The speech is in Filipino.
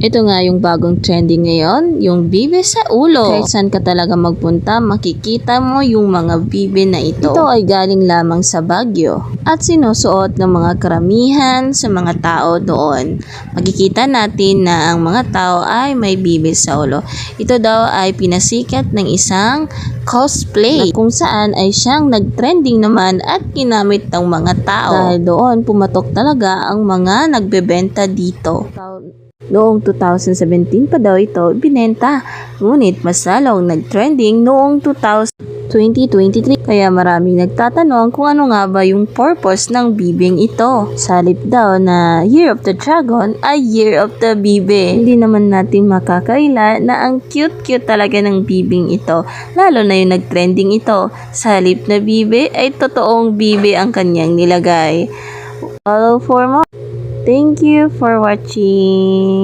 Ito nga yung bagong trending ngayon, yung bibe sa ulo. Kahit saan ka talaga magpunta, makikita mo yung mga bibe na ito. Ito ay galing lamang sa Baguio at sinusuot ng mga karamihan sa mga tao doon. Makikita natin na ang mga tao ay may bibe sa ulo. Ito daw ay pinasikat ng isang cosplay kung saan ay siyang nagtrending naman at ginamit ng mga tao. Dahil doon pumatok talaga ang mga nagbebenta dito. Noong 2017 pa daw ito binenta, ngunit mas lalong nag-trending noong 2023. Kaya maraming nagtatanong kung ano nga ba yung purpose ng bibing ito. Sa halip daw na Year of the Dragon ay Year of the Bibe. Hindi naman natin makakaila na ang cute-cute talaga ng bibing ito, lalo na yung nag-trending ito. Sa halip na bibe ay totoong bibe ang kanyang nilagay. Follow for more. Thank you for watching.